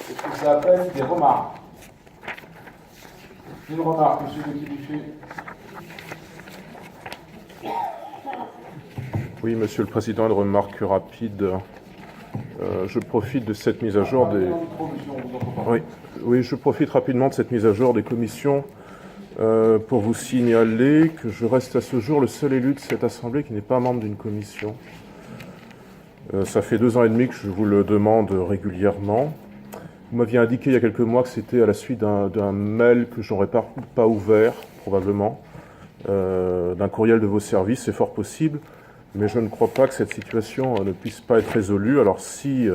Est-ce que ça appelle des remarques? Une remarque, monsieur Gauthier-Boucher. Oui, Monsieur le Président, une remarque rapide. Je profite de cette mise à jour des... Oui, je profite rapidement de cette mise à jour des commissions pour vous signaler que je reste à ce jour le seul élu de cette Assemblée qui n'est pas membre d'une commission. Ça fait 2 ans et demi que je vous le demande régulièrement. Vous m'aviez indiqué il y a quelques mois que c'était à la suite d'un mail que je n'aurais pas ouvert, probablement, d'un courriel de vos services, c'est fort possible, mais je ne crois pas que cette situation ne puisse pas être résolue. Alors si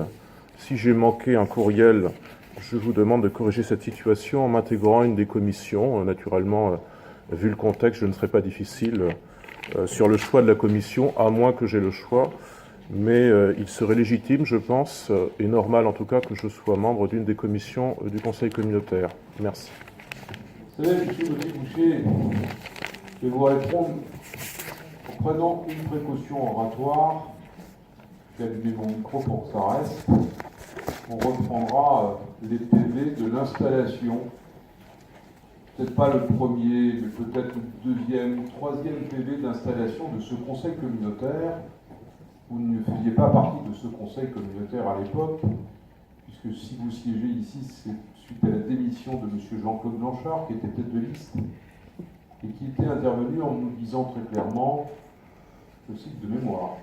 j'ai manqué un courriel, je vous demande de corriger cette situation en m'intégrant à une des commissions. Naturellement, vu le contexte, je ne serai pas difficile sur le choix de la commission, à moins que j'aie le choix. Mais il serait légitime, je pense, et normal en tout cas, que je sois membre d'une des commissions du Conseil communautaire. Merci. Vous savez, M. Gauthier-Boucher, je vais vous répondre en prenant une précaution oratoire. Je vais allumer mon micro pour que ça reste. On reprendra les PV de l'installation. Peut-être pas le premier, mais peut-être le deuxième, troisième PV d'installation de ce Conseil communautaire. Vous ne faisiez pas partie de ce conseil communautaire à l'époque, puisque si vous siégez ici, c'est suite à la démission de M. Jean-Claude Blanchard, qui était tête de liste, et qui était intervenu en nous disant très clairement, je cite de mémoire,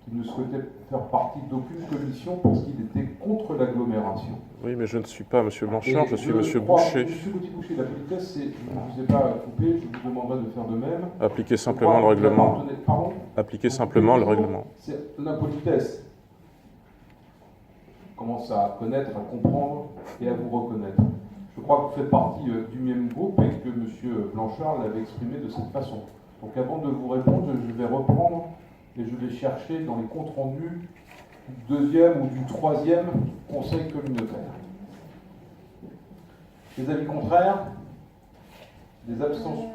qu'il ne souhaitait faire partie d'aucune commission parce qu'il était contre l'agglomération. Oui, mais je ne suis pas M. Blanchard, je suis M. Boucher. M. Gauthier-Boucher, la politesse, c'est, je ne vous ai pas coupé, je vous demanderai de faire de même. Appliquez simplement le règlement. Pardon ? Appliquez simplement le règlement. C'est l'impolitesse. Je commence à connaître, à comprendre et à vous reconnaître. Je crois que vous faites partie du même groupe et que M. Blanchard l'avait exprimé de cette façon. Donc avant de vous répondre, je vais reprendre et je vais chercher dans les comptes rendus du deuxième ou du troisième conseil communautaire. Des avis contraires? Des abstentions?